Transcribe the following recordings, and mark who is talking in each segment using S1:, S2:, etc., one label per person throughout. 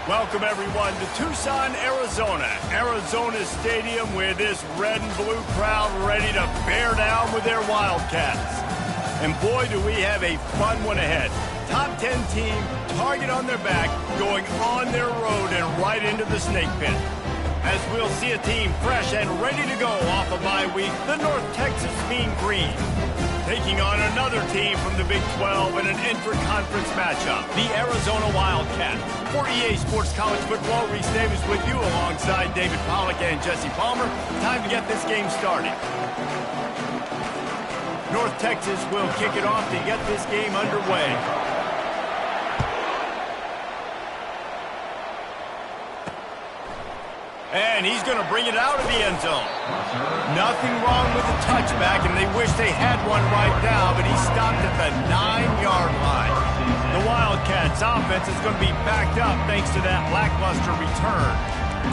S1: Welcome, everyone, to Tucson, Arizona. Arizona Stadium with this red and blue crowd ready to bear down with their Wildcats. And boy, do we have a fun one ahead. Top 10 team, target on their back, going on their road and right into the snake pit. As we'll see a team fresh and ready to go off a bye week, the North Texas Mean Green, taking on another team from the Big 12 in an intra-conference matchup, the Arizona Wildcats. For EA Sports College Football, Reese Davis with you alongside David Pollack and Jesse Palmer. Time to get this game started. North Texas will kick it off to get this game underway. And he's going to bring it out of the end zone. Nothing wrong with the touchback, and they wish they had one right now, but he stopped at the 9-yard line. The Wildcats offense is going to be backed up thanks to that lackluster return.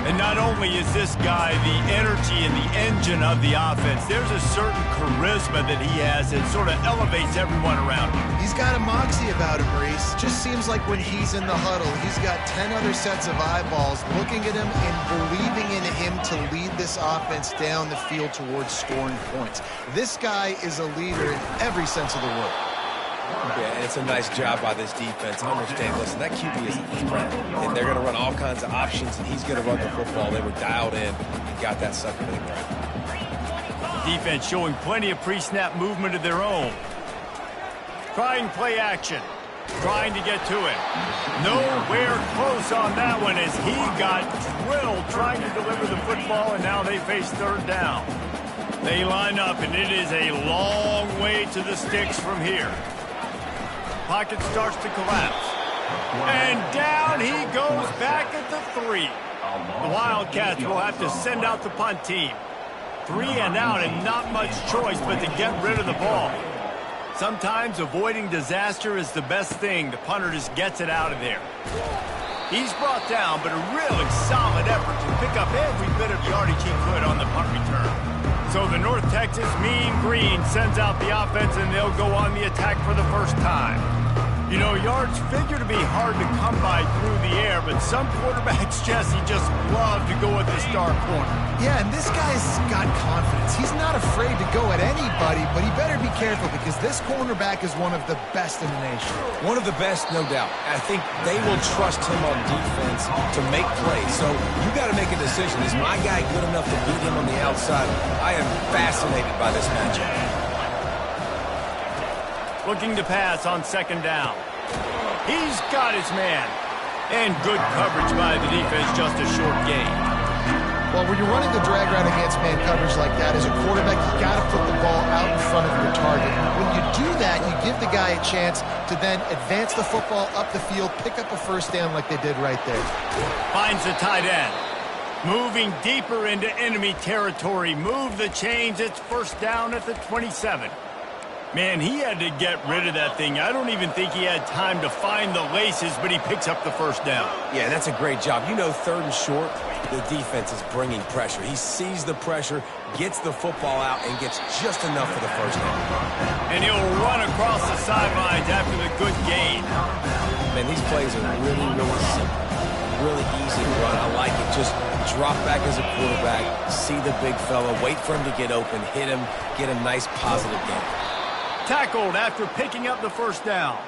S1: And not only is this guy the energy and the engine of the offense, there's a certain charisma that he has that sort of elevates everyone around him.
S2: He's got a moxie about him, Reese. Just seems like when he's in the huddle, he's got 10 other sets of eyeballs looking at him and believing in him to lead this offense down the field towards scoring points. This guy is a leader in every sense of the word.
S3: Yeah, and it's a nice job by this defense. Understand, listen, that QB is a threat, and they're going to run all kinds of options, and he's going to run the football. They were dialed in and got that sucker thing right.
S1: Defense showing plenty of pre-snap movement of their own. Trying play action. Trying to get to it. Nowhere close on that one as he got drilled trying to deliver the football, and now they face third down. They line up, and it is a long way to the sticks from here. Pocket starts to collapse. And down he goes back at the 3. The Wildcats will have to send out the punt team. 3 and out, and not much choice but to get rid of the ball. Sometimes avoiding disaster is the best thing. The punter just gets it out of there. He's brought down, but a really solid effort to pick up every bit of yardage he could on the punt return. So the North Texas Mean Green sends out the offense, and they'll go on the attack for the first time. You know, yards figure to be hard to come by through the air, but some quarterbacks, Jesse, just love to go at the star corner.
S2: Yeah, and this guy's got confidence. He's not afraid to go at anybody, but he better be careful because this cornerback is one of the best in the nation.
S3: One of the best, no doubt. I think they will trust him on defense to make plays. So you got to make a decision. Is my guy good enough to beat him on the outside? I am fascinated by this matchup.
S1: Looking to pass on second down. He's got his man. And good coverage by the defense, just a short gain.
S2: Well, when you're running the drag route against man coverage like that, as a quarterback, you got to put the ball out in front of your target. When you do that, you give the guy a chance to then advance the football up the field, pick up a first down like they did right there.
S1: Finds the tight end. Moving deeper into enemy territory. Move the chains. It's first down at the 27. Man, he had to get rid of that thing. I don't even think he had time to find the laces, but he picks up the first down.
S3: Yeah, that's a great job. You know, third and short, the defense is bringing pressure. He sees the pressure, gets the football out, and gets just enough for the first down.
S1: And he'll run across the sidelines after the good gain.
S3: Man, these plays are really, really simple. Really easy to run. I like it. Just drop back as a quarterback, see the big fella, wait for him to get open, hit him, get a nice positive gain.
S1: Tackled after picking up the first down.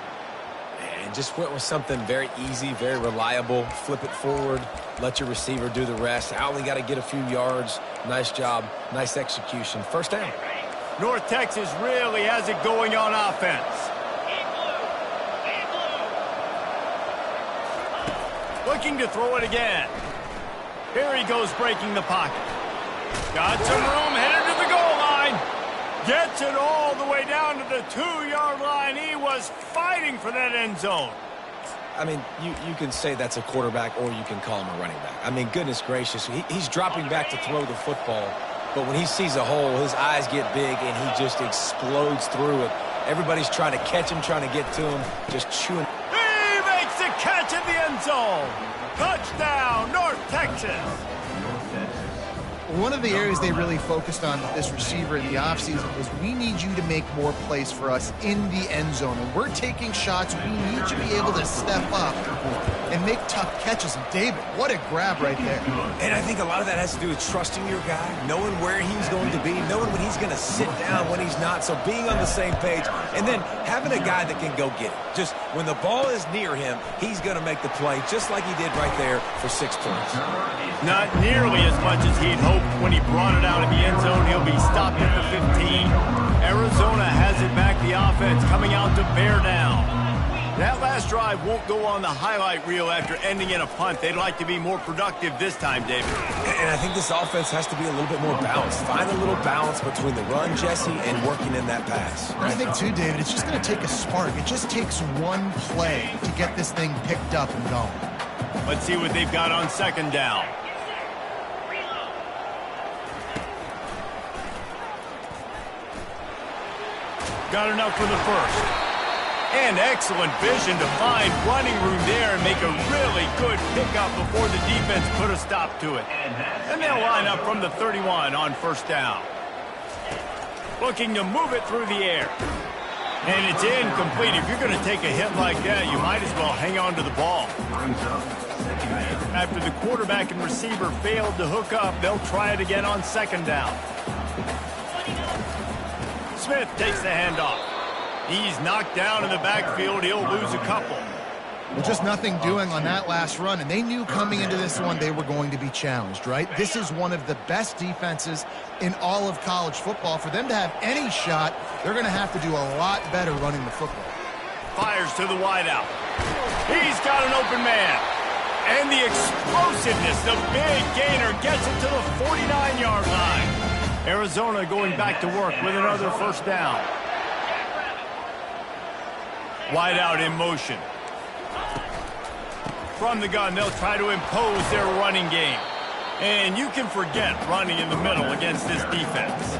S3: And just went with something very easy, very reliable. Flip it forward, let your receiver do the rest. I only got to get a few yards. Nice job, nice execution. First down.
S1: North Texas really has it going on offense. Looking to throw it again. Here he goes, breaking the pocket. Got some room, headed to the goal line. Gets it all the way down to the 2-yard line. He was fighting for that end zone.
S3: I mean, you can say that's a quarterback or you can call him a running back. I mean, goodness gracious, he's dropping back to throw the football, but when he sees a hole, his eyes get big and he just explodes through it. Everybody's trying to catch him, trying to get to him, just chewing.
S1: He makes the catch in the end zone. Touchdown, North Texas.
S2: One of the areas they really focused on with this receiver in the offseason was we need you to make more plays for us in the end zone. When we're taking shots, we need you to be able to step up and make tough catches. And David, what a grab right there.
S3: And I think a lot of that has to do with trusting your guy, knowing where he's going to be, knowing when he's going to sit down, when he's not. So being on the same page, and then having a guy that can go get it. Just when the ball is near him, he's going to make the play, just like he did right there for 6 points.
S1: Not nearly as much as he'd hoped when he brought it out of the end zone. He'll be stopped at the 15. Arizona has it back. The offense coming out to bear down. That last drive won't go on the highlight reel after ending in a punt. They'd like to be more productive this time, David.
S3: And I think this offense has to be a little bit more balanced. Find a little balance between the run, Jesse, and working in that pass.
S2: I think, too, David, it's just going to take a spark. It just takes one play to get this thing picked up and going.
S1: Let's see what they've got on second down. Got enough for the first. And excellent vision to find running room there and make a really good pickup before the defense put a stop to it. And they'll line up from the 31 on first down. Looking to move it through the air. And it's incomplete. If you're going to take a hit like that, you might as well hang on to the ball. After the quarterback and receiver failed to hook up, they'll try it again on second down. Smith takes the handoff. He's knocked down in the backfield. He'll lose a couple.
S2: Well, just nothing doing on that last run, and they knew coming into this one they were going to be challenged, right? This is one of the best defenses in all of college football. For them to have any shot, they're going to have to do a lot better running the football.
S1: Fires to the wideout. He's got an open man. And the explosiveness, the big gainer, gets it to the 49-yard line. Arizona going back to work with another first down. Wide out in motion. From the gun, they'll try to impose their running game. And you can forget running in the middle against this defense.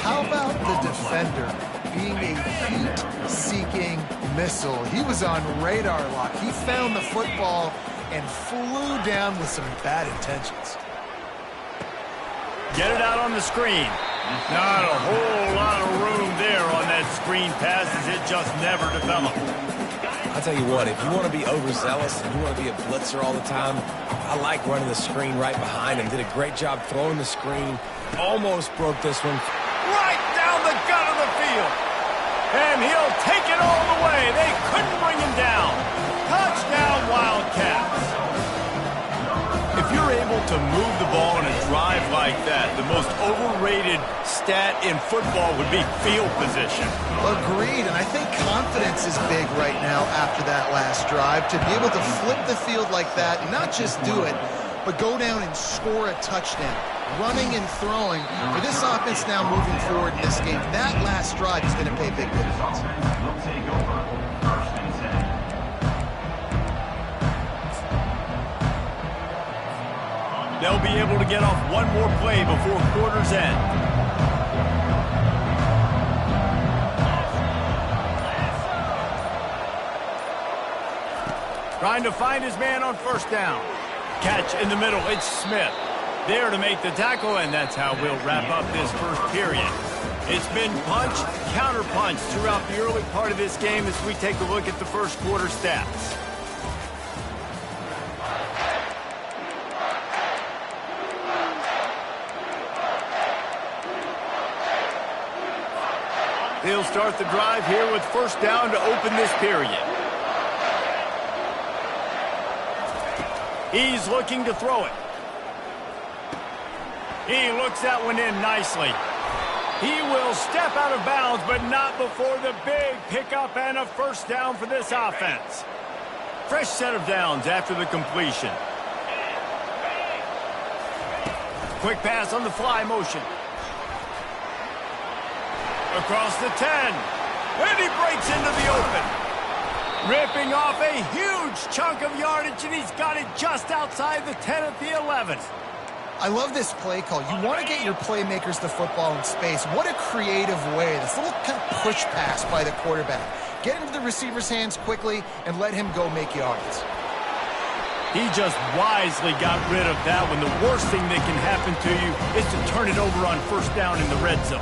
S2: How about the defender being a heat-seeking missile? He was on radar lock. He found the football and flew down with some bad intentions.
S1: Get it out on the screen. Not a whole lot of room there on that screen pass as it just never developed.
S3: I'll tell you what, if you want to be overzealous and you want to be a blitzer all the time, I like running the screen right behind him. Did a great job throwing the screen. Almost broke this one.
S1: Right down the gut of the field. And he'll take it all the way. They couldn't bring him down. Touchdown, Wildcats. If you're able to move the ball in a drive like that, the most overrated stat in football would be field position.
S2: Agreed, and I think confidence is big right now after that last drive. To be able to flip the field like that, not just do it, but go down and score a touchdown. Running and throwing. For this offense now moving forward in this game, that last drive is going to pay big dividends.
S1: They'll be able to get off one more play before quarter's end. Trying to find his man on first down. Catch in the middle. It's Smith. There to make the tackle, and that's how we'll wrap up this first period. It's been punch, counter-punch throughout the early part of this game as we take a look at the first quarter stats. They'll start the drive here with first down to open this period. He's looking to throw it. He looks that one in nicely. He will step out of bounds, but not before the big pickup and a first down for this offense. Fresh set of downs after the completion. Quick pass on the fly motion. Across the 10. And he breaks into the open. Ripping off a huge chunk of yardage, and he's got it just outside the 10 at the 11.
S2: I love this play call. You want to get your playmakers the football in space. What a creative way. This little kind of push pass by the quarterback. Get into the receiver's hands quickly and let him go make yards.
S1: He just wisely got rid of that one. The worst thing that can happen to you is to turn it over on first down in the red zone.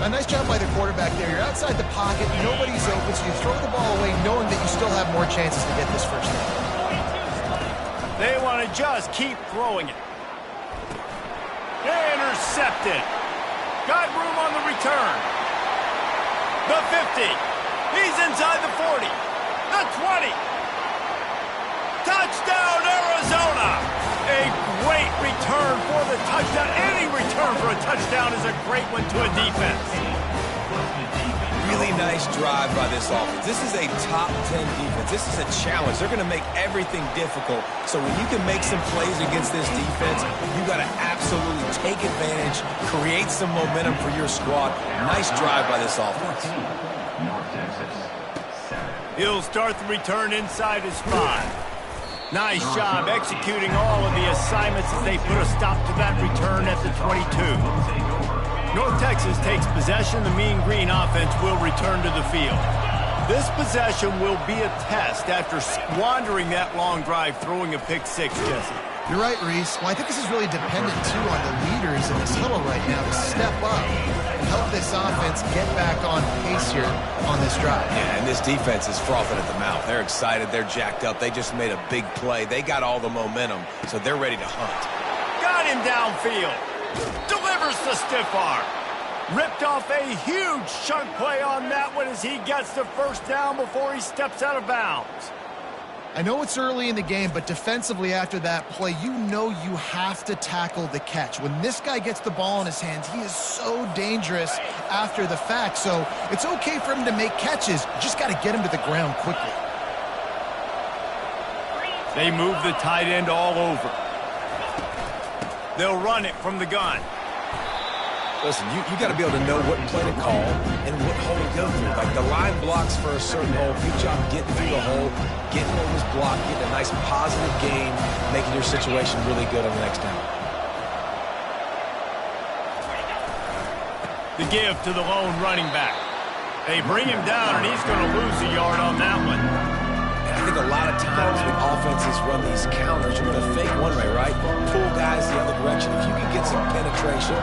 S2: A nice job by the quarterback there. You're outside the pocket, nobody's open, so you throw the ball away knowing that you still have more chances to get this first down.
S1: They want to just keep throwing it. Intercepted. Got room on the return. The 50. He's inside the 40. The 20. Touchdown, Arizona! A great return for the touchdown. Any return for a touchdown is a great one to a defense.
S3: Really nice drive by this offense. This is a top 10 defense. This is a challenge. They're going to make everything difficult. So when you can make some plays against this defense, you got to absolutely take advantage, create some momentum for your squad. Nice drive by this offense.
S1: He'll start the return inside his 5. Nice job executing all of the assignments as they put a stop to that return at the 22. North Texas takes possession. The Mean Green offense will return to the field. This possession will be a test after squandering that long drive, throwing a pick 6, Jesse.
S2: You're right, Reese. Well, I think this is really dependent, too, on the leaders in this huddle right now to step up and help this offense get back on pace here on this drive.
S3: Yeah, and this defense is frothing at the mouth. They're excited. They're jacked up. They just made a big play. They got all the momentum, so they're ready to hunt.
S1: Got him downfield. Delivers the stiff arm. Ripped off a huge chunk play on that one as he gets the first down before he steps out of bounds.
S2: I know it's early in the game, but defensively after that play, you know you have to tackle the catch. When this guy gets the ball in his hands, he is so dangerous after the fact. So it's okay for him to make catches. You just got to get him to the ground quickly.
S1: They move the tight end all over. They'll run it from the gun.
S3: Listen, you got to be able to know what play to call and what hole to go through. Like the line blocks for a certain hole. Good job getting through the hole, getting what was blocked, getting a nice positive gain, making your situation really good on the next down.
S1: The give to the lone running back. They bring him down, and he's going to lose a yard on that one.
S3: And I think a lot of times when offenses run these counters, you're going to fake one way, right? Pull guys the other direction. If you can get some penetration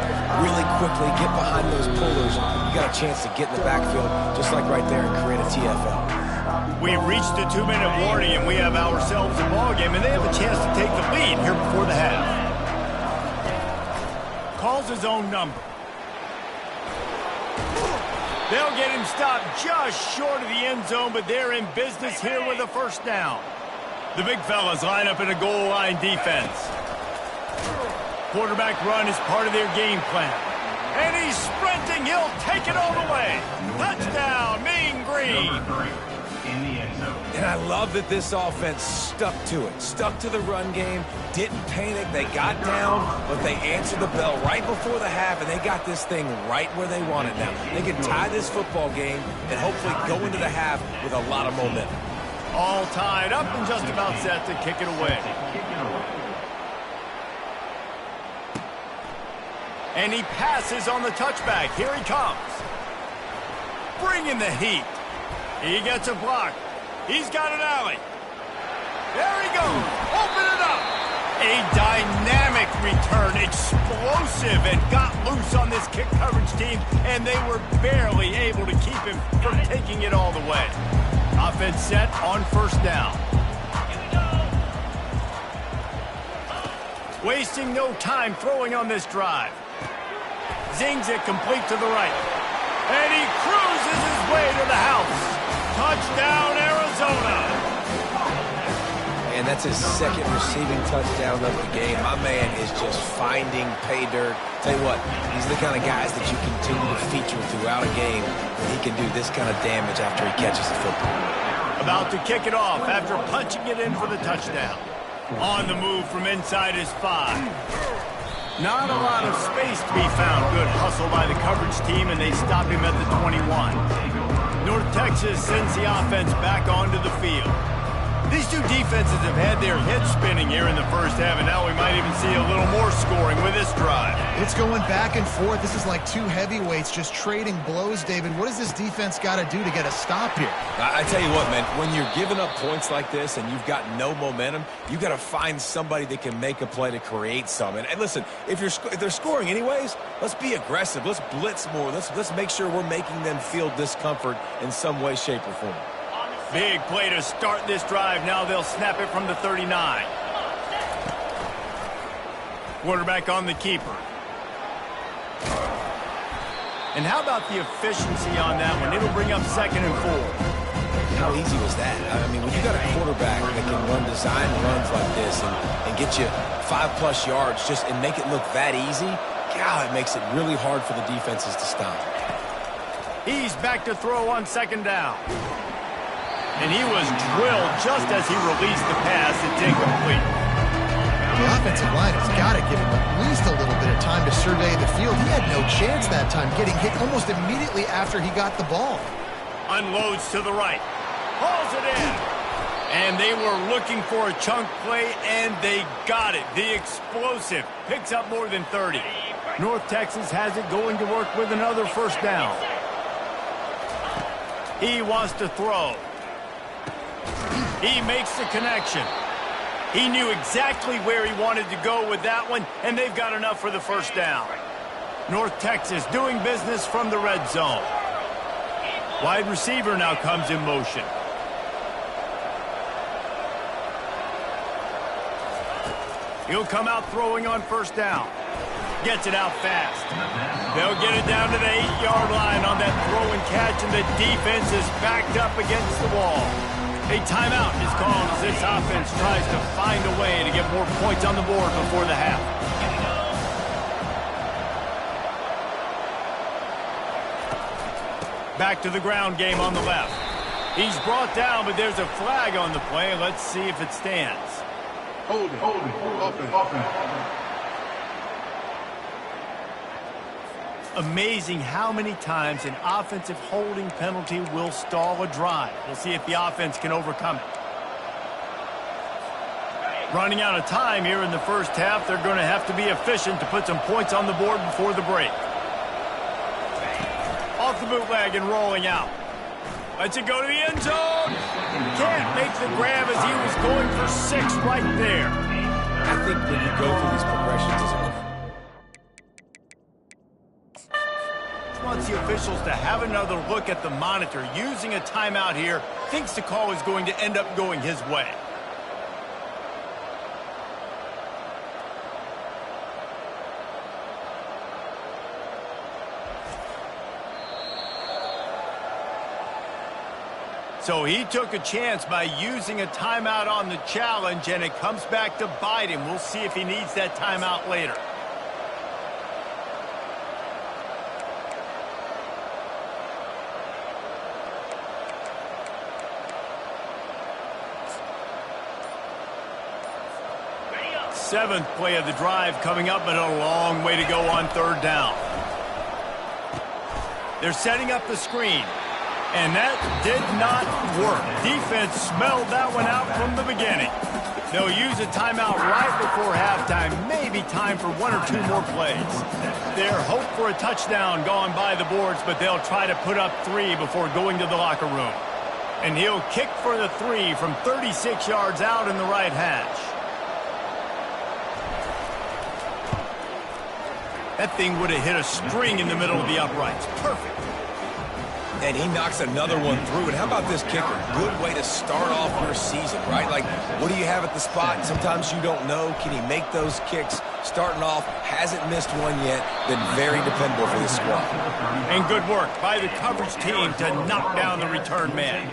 S3: really quickly, get behind those pullers, you got a chance to get in the backfield, just like right there, and create a TFL.
S1: We've reached the 2-minute warning, and we have ourselves a ball game, and they have a chance to take the lead here before the half. Calls his own number. They'll get him stopped just short of the end zone, but they're in business here with a first down. The big fellas line up in a goal line defense. Quarterback run is part of their game plan. And he's sprinting. He'll take it all the way. Touchdown, Mean Green.
S3: And I love that this offense stuck to it. Stuck to the run game. Didn't panic. They got down, but they answered the bell right before the half, and they got this thing right where they want it now. They can tie this football game and hopefully go into the half with a lot of momentum.
S1: All tied up and just about set to kick it away. And he passes on the touchback. Here he comes. Bringing the heat. He gets a block. He's got an alley. There he goes. Open it up. A dynamic return. Explosive, and got loose on this kick coverage team, and they were barely able to keep him from taking it all the way. Offense set on first down. Wasting no time throwing on this drive. Zings it complete to the right. And he cruises his way to the house. Touchdown, Arizona.
S3: And That's his second receiving touchdown of the game. My man is just finding pay dirt. Tell you what, he's the kind of guys that you continue to feature throughout a game when he can do this kind of damage after he catches the football.
S1: About to kick it off after punching it in for the touchdown. On the move from inside his 5. Not a lot of space to be found. Good hustle by the coverage team, and they stop him at the 21. North Texas sends the offense back onto the field. These two defenses have had their heads spinning here in the first half, and now we might even see a little more scoring with this drive.
S2: It's going back and forth. This is like two heavyweights just trading blows, David. What does this defense got to do to get a stop here?
S3: I tell you what, man, when you're giving up points like this and you've got no momentum, you got to find somebody that can make a play to create some. And listen, if they're scoring anyways, let's be aggressive. Let's blitz more. Let's make sure we're making them feel discomfort in some way, shape, or form.
S1: Big play to start this drive. Now they'll snap it from the 39. Quarterback on the keeper. And how about the efficiency on that one? It'll bring up 2nd and 4.
S3: How easy was that? I mean, when you got a quarterback that can run design runs like this and get you 5+ yards and make it look that easy, God, it makes it really hard for the defenses to stop.
S1: He's back to throw on 2nd down. And he was drilled just as he released the pass. It's incomplete.
S2: The offensive line has got to give him at least a little bit of time to survey the field. He had no chance that time, getting hit almost immediately after he got the ball.
S1: Unloads to the right. Hauls it in. And they were looking for a chunk play, and they got it. The explosive picks up more than 30. North Texas has it going to work with another 1st down. He wants to throw. He makes the connection. He knew exactly where he wanted to go with that one, and they've got enough for the 1st down. North Texas doing business from the red zone. Wide receiver now comes in motion. He'll come out throwing on 1st down. Gets it out fast. They'll get it down to the 8-yard line on that throw and catch, and the defense is backed up against the wall. A timeout is called as this offense tries to find a way to get more points on the board before the half. Back to the ground game on the left. He's brought down, but there's a flag on the play. Let's see if it stands.
S4: Hold it. Offense.
S1: Amazing how many times an offensive holding penalty will stall a drive. We'll see if the offense can overcome it. Running out of time here in the first half. They're going to have to be efficient to put some points on the board before the break. Off the bootleg and rolling out. Lets it go to the end zone. Can't make the grab as he was going for 6 right there.
S3: I think when you go through these progressions as a
S1: wants the officials to have another look at the monitor. Using a timeout here, thinks the call is going to end up going his way. So he took a chance by using a timeout on the challenge, and it comes back to bite him. We'll see if he needs that timeout later. Seventh play of the drive coming up, but a long way to go on 3rd down. They're setting up the screen, and that did not work. Defense smelled that one out from the beginning. They'll use a timeout right before halftime, maybe time for 1 or 2 more plays. Their hope for a touchdown gone by the boards, but they'll try to put up 3 before going to the locker room. And he'll kick for the 3 from 36 yards out in the right hash. That thing would have hit a string in the middle of the uprights. Perfect.
S3: And he knocks another one through. And how about this kicker? Good way to start off your season, right? Like, what do you have at the spot? Sometimes you don't know. Can he make those kicks? Starting off, hasn't missed one yet. Been very dependable for this squad.
S1: And good work by the coverage team to knock down the return man.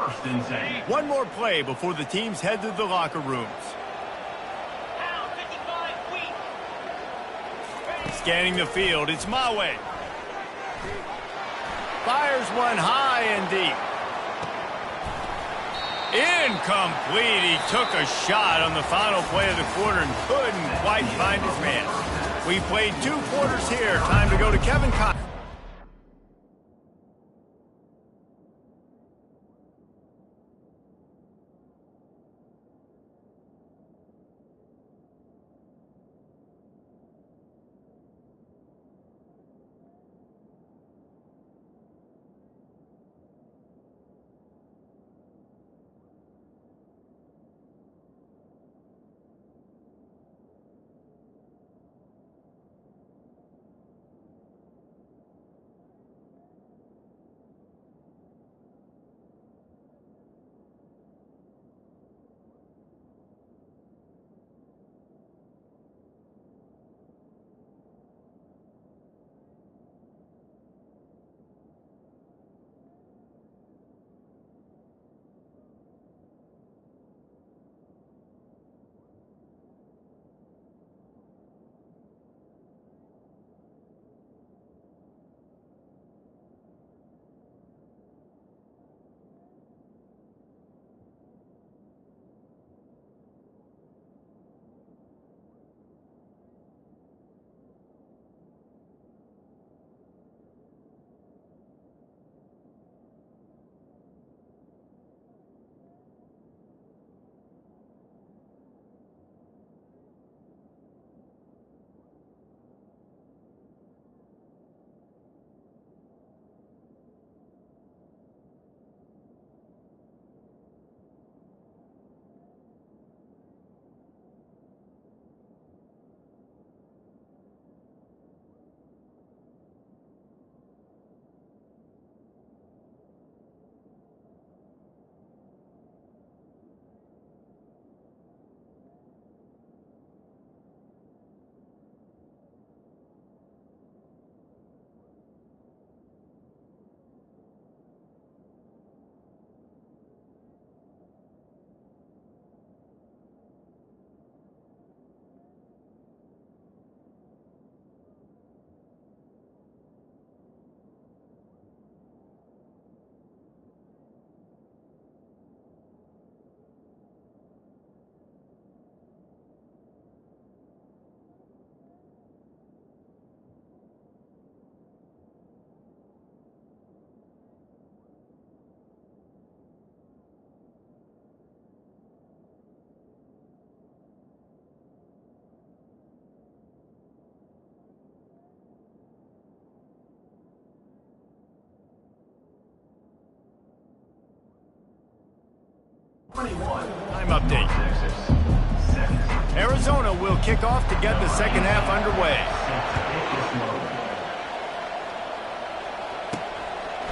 S1: First and 10. One more play before the teams head to the locker rooms. Scanning the field, it's Mawe. Fires one high and deep. Incomplete. He took a shot on the final play of the quarter and couldn't quite find his man. We played 2 quarters here. Time to go to Kevin Cotton. Time update. Arizona will kick off to get the second half underway.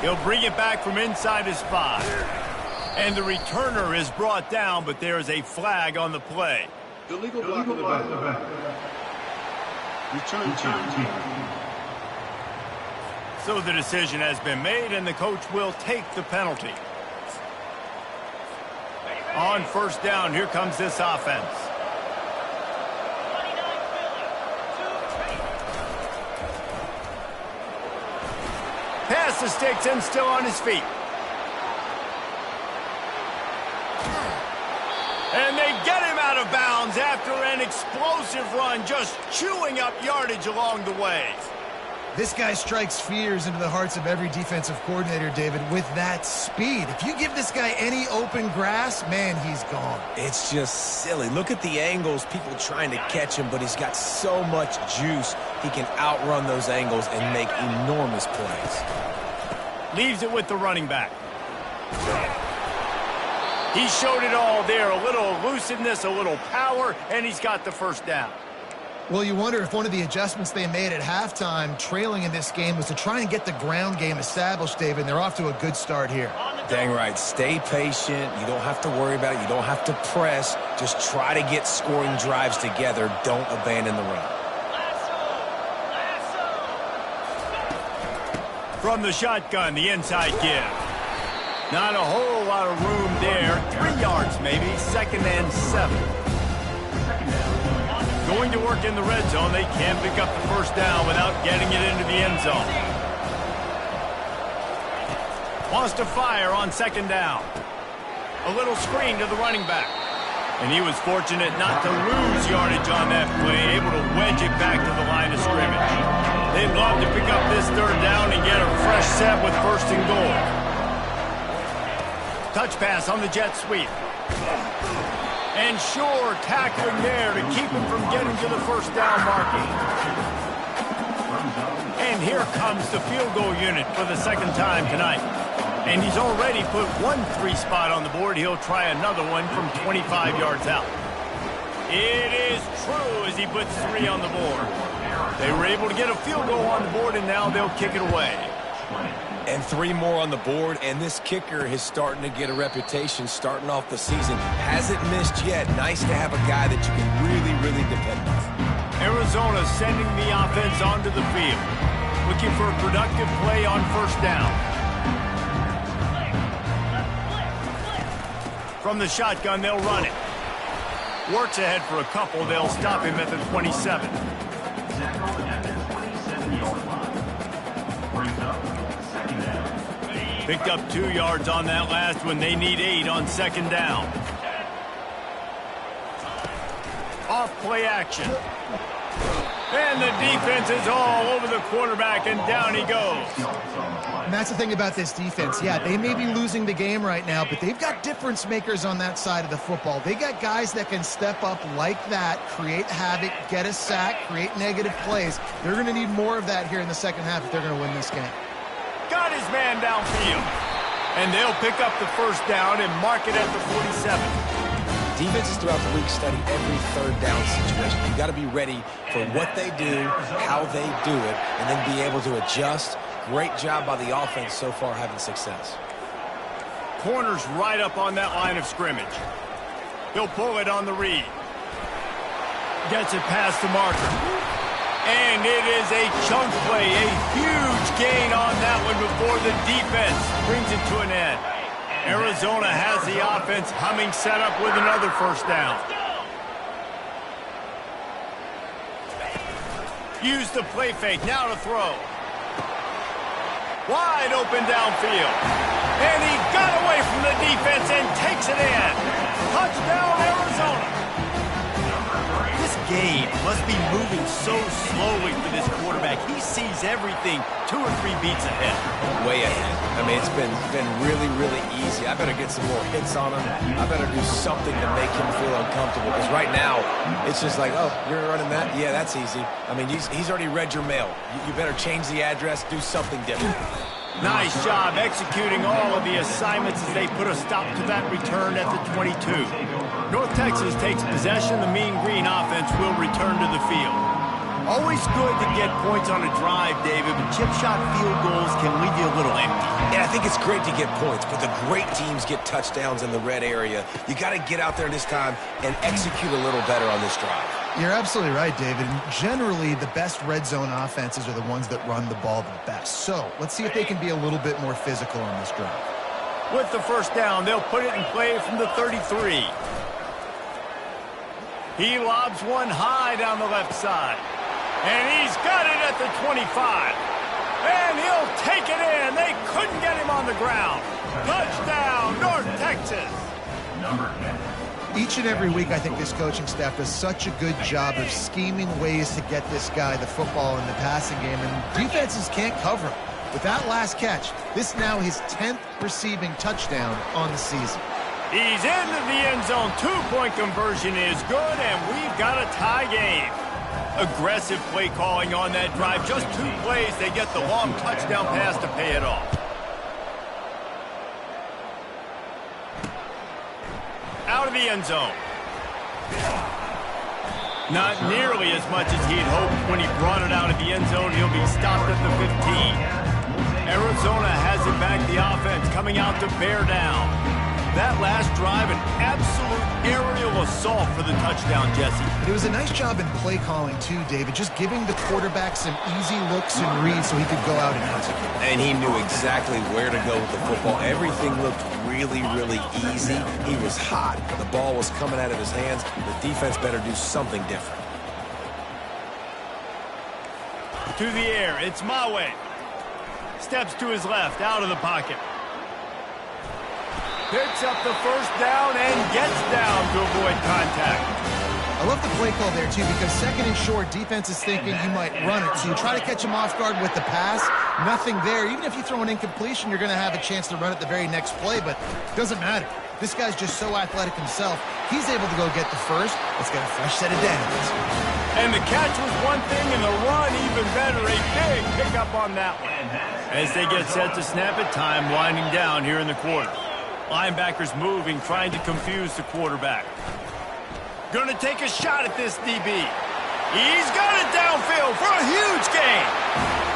S1: He'll bring it back from inside his 5. And the returner is brought down, but there is a flag on the play.
S4: Illegal block in the back. Return team.
S1: So the decision has been made, and the coach will take the penalty. On first down, here comes this offense. Pass the sticks and still on his feet. And they get him out of bounds after an explosive run, just chewing up yardage along the way.
S2: This guy strikes fears into the hearts of every defensive coordinator, David, with that speed. If you give this guy any open grass, man, he's gone.
S3: It's just silly. Look at the angles, people trying to catch him, but he's got so much juice. He can outrun those angles and make enormous plays.
S1: Leaves it with the running back. He showed it all there. A little elusiveness, a little power, and he's got the first down.
S2: Well, you wonder if one of the adjustments they made at halftime, trailing in this game, was to try and get the ground game established, David, and they're off to a good start here.
S3: Dang right. Stay patient. You don't have to worry about it. You don't have to press. Just try to get scoring drives together. Don't abandon the run.
S1: From the shotgun, the inside give. Not a whole lot of room there. 3 yards maybe, 2nd and 7. Going to work in the red zone. They can't pick up the first down without getting it into the end zone. Wants to fire on 2nd down. A little screen to the running back. And he was fortunate not to lose yardage on that play, able to wedge it back to the line of scrimmage. They'd love to pick up this 3rd down and get a fresh set with 1st and goal. Touch pass on the jet sweep. And sure, tackling there to keep him from getting to the 1st down marking. And here comes the field goal unit for the 2nd time tonight. And he's already put 1 3 spot on the board. He'll try another one from 25 yards out. It is true as he puts 3 on the board. They were able to get a field goal on the board, and now they'll kick it away.
S3: And 3 more on the board, and this kicker is starting to get a reputation starting off the season. Hasn't missed yet. Nice to have a guy that you can really, really depend on.
S1: Arizona sending the offense onto the field. Looking for a productive play on 1st down. From the shotgun, they'll run it. Works ahead for a couple. They'll stop him at the 27. Picked up 2 yards on that last one. They need 8 on 2nd down. Off play action. And the defense is all over the quarterback, and down he goes.
S2: And that's the thing about this defense. Yeah, they may be losing the game right now, but they've got difference makers on that side of the football. They got guys that can step up like that, create havoc, get a sack, create negative plays. They're going to need more of that here in the 2nd half if they're going to win this game.
S1: Got his man downfield. And they'll pick up the 1st down and mark it at the 47.
S3: Defenses throughout the week study every 3rd down situation. You got to be ready for what they do, how they do it, and then be able to adjust. Great job by the offense so far having success.
S1: Corner's right up on that line of scrimmage. He'll pull it on the read. Gets it past the marker. And it is a chunk play, a huge gain on that one before the defense brings it to an end. Arizona has the offense humming, set up with another 1st down. Use the play fake, now to throw. Wide open downfield. And he got away from the defense and takes it in. Touchdown, Arizona. This game must be moving so slowly for this quarterback. He sees everything 2 or 3 beats ahead.
S3: Way ahead. I mean, it's been really, really easy. I better get some more hits on him. I better do something to make him feel uncomfortable. Because right now, it's just like, oh, you're running that? Yeah, that's easy. I mean, he's already read your mail. You better change the address, do something different.
S1: Nice job executing all of the assignments as they put a stop to that return at the 22. North Texas takes possession. The Mean Green offense will return to the field. Always good to get points on a drive, David, but chip shot field goals can leave you a little empty.
S3: Yeah, I think it's great to get points, but the great teams get touchdowns in the red area. You got to get out there this time and execute a little better on this drive.
S2: You're absolutely right, David. Generally, the best red zone offenses are the ones that run the ball the best. So let's see if they can be a little bit more physical on this drive.
S1: With the 1st down, they'll put it in play from the 33. He lobs one high down the left side. And he's got it at the 25. And he'll take it in. They couldn't get him on the ground. Touchdown, North Texas.
S2: Each and every week, I think this coaching staff does such a good job of scheming ways to get this guy the football in the passing game, and defenses can't cover him. With that last catch, this now his 10th receiving touchdown on the season.
S1: He's into the end zone. 2-point conversion is good, and we've got a tie game. Aggressive play calling on that drive. Just 2 plays, they get the long touchdown pass to pay it off. Out of the end zone. Not nearly as much as he'd hoped when he brought it out of the end zone. He'll be stopped at the 15. Arizona has it back, the offense coming out to bear down. That last drive, an absolute aerial assault for the touchdown, Jesse.
S2: It was a nice job in play calling too, David, just giving the quarterback some easy looks and reads so he could go out and execute.
S3: And he knew exactly where to go with the football. Everything looked really, really easy. He was hot. The ball was coming out of his hands. The defense better do something different.
S1: To the air, it's Mawe. Steps to his left, out of the pocket. Picks up the first down and gets down to avoid contact.
S2: I love the play call there, too, because second and short, defense is thinking you might run it. So you try to catch him off guard with the pass. Nothing there. Even if you throw an incompletion, you're going to have a chance to run it the very next play, but it doesn't matter. This guy's just so athletic himself. He's able to go get the first. Let's get a fresh set of downs.
S1: And the catch was one thing, and the run even better. A big pickup on that one. As they get set to snap it, time winding down here in the quarter. Linebackers moving, trying to confuse the quarterback. Going to take a shot at this DB. He's got it downfield for a huge gain.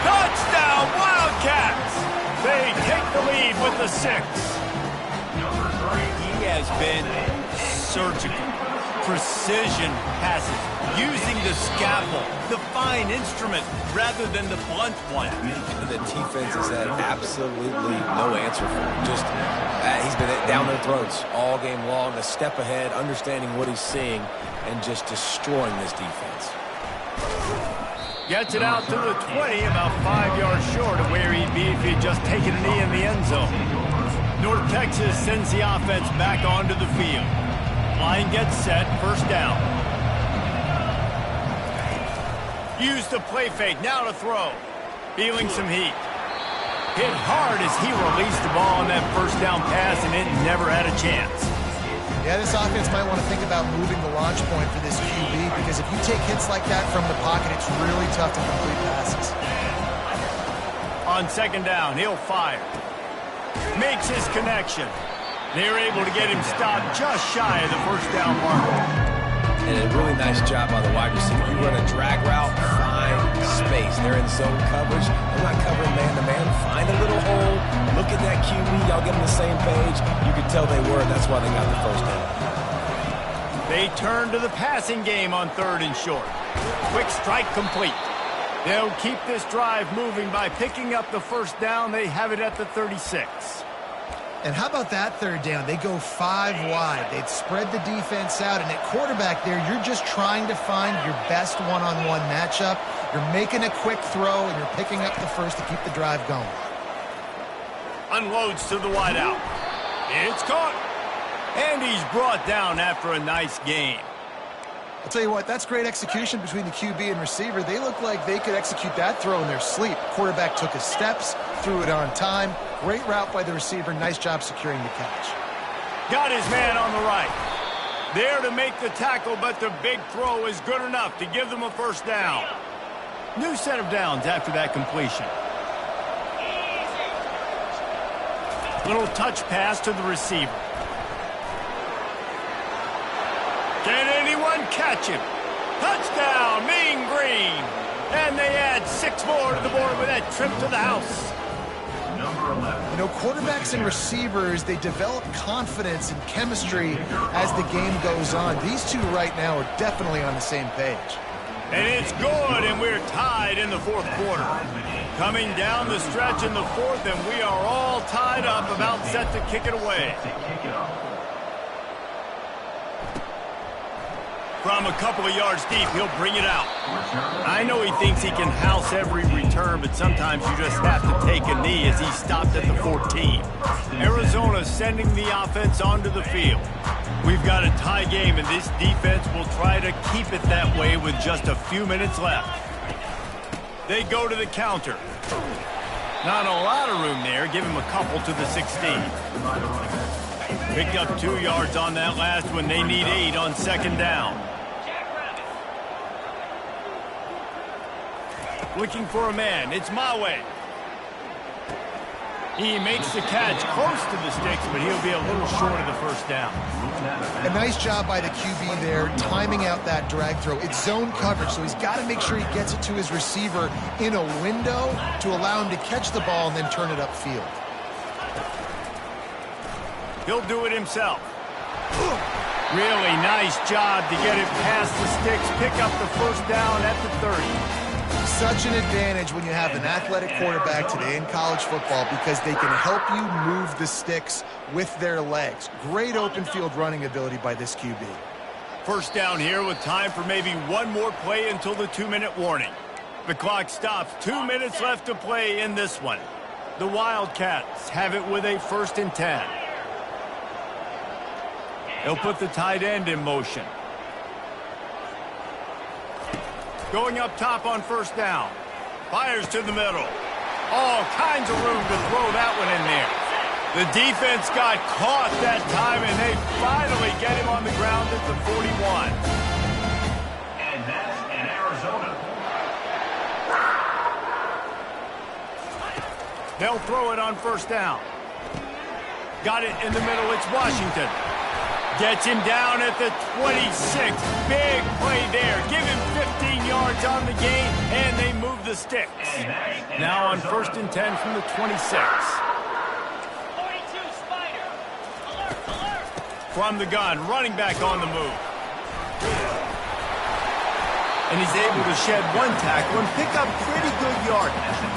S1: Touchdown, Wildcats. They take the lead with the 6. He has been surgical. Precision passes, using the scalpel, the fine instrument, rather than the blunt one.
S3: The defense has had absolutely no answer for him. Just, he's been down their throats all game long, a step ahead, understanding what he's seeing, and just destroying this defense.
S1: Gets it out to the 20, about 5 yards short of where he'd be if he'd just taken a knee in the end zone. North Texas sends the offense back onto the field. Line gets set, first down. Use the play fake, now to throw. Feeling some heat. Hit hard as he released the ball on that first down pass, and it never had a chance.
S2: Yeah, this offense might want to think about moving the launch point for this QB, because if you take hits like that from the pocket, it's really tough to complete passes.
S1: On second down, he'll fire. Makes his connection. They're able to get him stopped just shy of the first down mark.
S3: And a really nice job by the wide receiver. You run a drag route, find space. They're in zone coverage. They're not covering man-to-man. Find a little hole. Look at that QB. Y'all get on the same page. You could tell they were, and that's why they got the first down.
S1: They turn to the passing game on third and short. Quick strike complete. They'll keep this drive moving by picking up the first down. They have it at the 36.
S2: And how about that third down? They go 5 wide. They'd spread the defense out, and at quarterback there, you're just trying to find your best one-on-one matchup. You're making a quick throw, and you're picking up the first to keep the drive going.
S1: Unloads to the wideout. It's caught. And he's brought down after a nice gain.
S2: I'll tell you what, that's great execution between the QB and receiver. They look like they could execute that throw in their sleep. Quarterback took his steps, threw it on time. Great route by the receiver. Nice job securing the catch.
S1: Got his man on the right. There to make the tackle, but the big throw is good enough to give them a first down. New set of downs after that completion. Little touch pass to the receiver. Can anyone catch him? Touchdown, Mean Green. And they add 6 more to the board with that trip to the house.
S2: You know, quarterbacks and receivers, they develop confidence and chemistry as the game goes on. These two right now are definitely on the same page.
S1: And it's good, and we're tied in the fourth quarter. Coming down the stretch in the fourth, and we are all tied up, about set to kick it away. From a couple of yards deep, he'll bring it out. I know he thinks he can house every return, but sometimes you just have to take a knee as he stopped at the 14. Arizona sending the offense onto the field. We've got a tie game, and this defense will try to keep it that way with just a few minutes left. They go to the counter. Not a lot of room there. Give him a couple to the 16. Picked up 2 yards on that last one. They need 8 on second down. Looking for a man. It's Mawe. He makes the catch close to the sticks, but he'll be a little short of the first down.
S2: A nice job by the QB there, timing out that drag throw. It's zone coverage, so he's got to make sure he gets it to his receiver in a window to allow him to catch the ball and then turn it upfield.
S1: He'll do it himself. Really nice job to get it past the sticks, pick up the first down at the 30.
S2: Such an advantage when you have an athletic quarterback today in college football because they can help you move the sticks with their legs. Great open field running ability by this QB.
S1: First down here with time for maybe one more play until the 2-minute warning. The clock stops. 2 minutes left to play in this one. The Wildcats have it with a 1st and 10. He'll put the tight end in motion. Going up top on 1st down. Fires to the middle. All kinds of room to throw that one in there. The defense got caught that time, and they finally get him on the ground at the 41.
S5: And that's in Arizona.
S1: They'll throw it on 1st down. Got it in the middle. It's Washington. Gets him down at the 26. Big play there. Give him 15 yards on the gain, and they move the sticks. Now on 1st and 10 from the 26. From the gun, running back on the move. And he's able to shed one tackle and pick up pretty good yardage.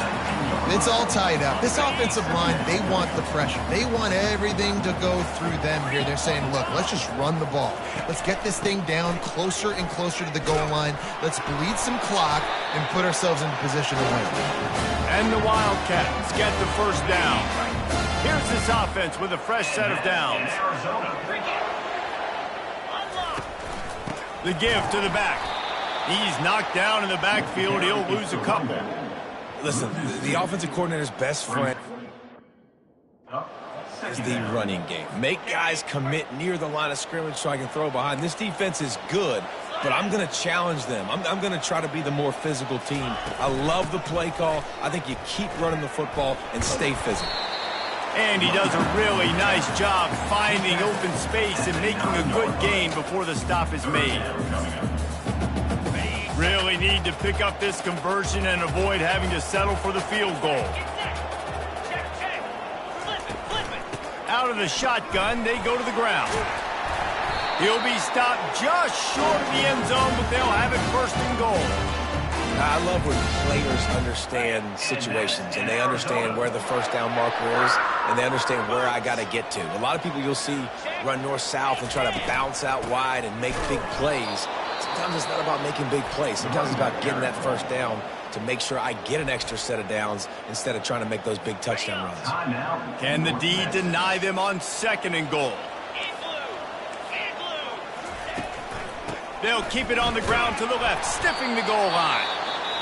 S2: It's all tied up. This offensive line, they want the pressure. They want everything to go through them here. They're saying, look, let's just run the ball. Let's get this thing down closer and closer to the goal line. Let's bleed some clock and put ourselves in position to win.
S1: And the Wildcats get the 1st down. Here's this offense with a fresh set of downs. The give to the back. He's knocked down in the backfield. He'll lose a couple.
S3: Listen, the offensive coordinator's best friend is the running game. Make guys commit near the line of scrimmage so I can throw behind. This defense is good, but I'm going to challenge them. I'm going to try to be the more physical team. I love the play call. I think you keep running the football and stay physical.
S1: And he does a really nice job finding open space and making a good gain before the stop is made. Really need to pick up this conversion and avoid having to settle for the field goal. Out of the shotgun, they go to the ground. He'll be stopped just short of the end zone, but they'll have it 1st and goal.
S3: I love when players understand situations and they understand where the 1st down marker is and they understand where I got to get to. A lot of people you'll see run north-south and try to bounce out wide and make big plays. Sometimes it's not about making big plays. Sometimes it's about getting that 1st down to make sure I get an extra set of downs instead of trying to make those big touchdown runs.
S1: Can the D deny them on 2nd and goal? They'll keep it on the ground to the left, stiffing the goal line.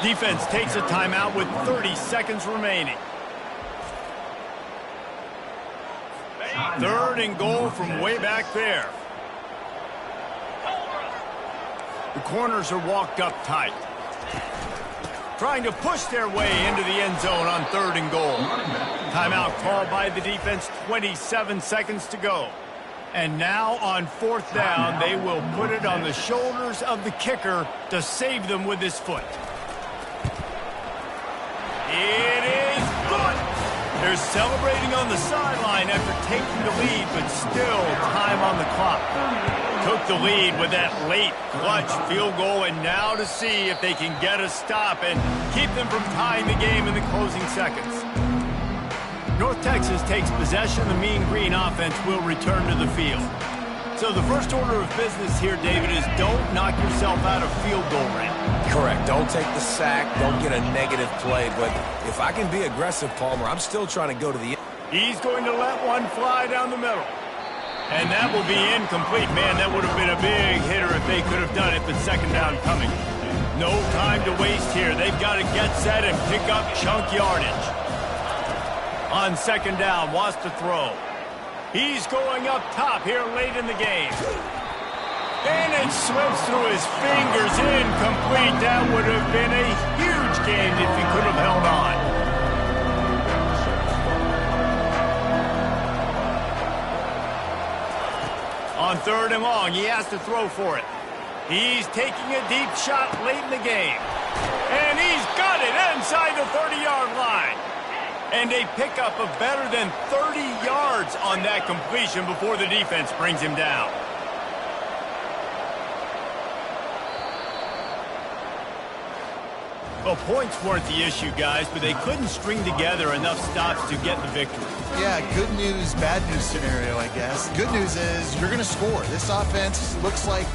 S1: Defense takes a timeout with 30 seconds remaining. 3rd and goal from way back there. The corners are walked up tight. Trying to push their way into the end zone on 3rd and goal. Timeout called by the defense, 27 seconds to go. And now on 4th down, they will put it on the shoulders of the kicker to save them with his foot. It is good. They're celebrating on the sideline after taking the lead, but still time on the clock. Took the lead with that late clutch field goal, and now to see if they can get a stop and keep them from tying the game in the closing seconds. North Texas takes possession. The Mean Green offense will return to the field. So the first order of business here, David, is don't knock yourself out of field goal range.
S3: Correct. Don't take the sack. Don't get a negative play. But if I can be aggressive, Palmer, I'm still trying to go to the end.
S1: He's going to let one fly down the middle. And that will be incomplete. Man, that would have been a big hitter if they could have done it, but 2nd down coming. No time to waste here. They've got to get set and pick up chunk yardage. On 2nd down, wants to throw. He's going up top here late in the game. And it slips through his fingers, incomplete. That would have been a huge game if he could have held on. On 3rd and long, he has to throw for it. He's taking a deep shot late in the game. And he's got it inside the 30-yard line. And a pickup of better than 30 yards on that completion before the defense brings him down. Well, points weren't the issue, guys, but they couldn't string together enough stops to get the victory.
S2: Yeah, good news, bad news scenario, I guess. Good news is you're going to score. This offense looks like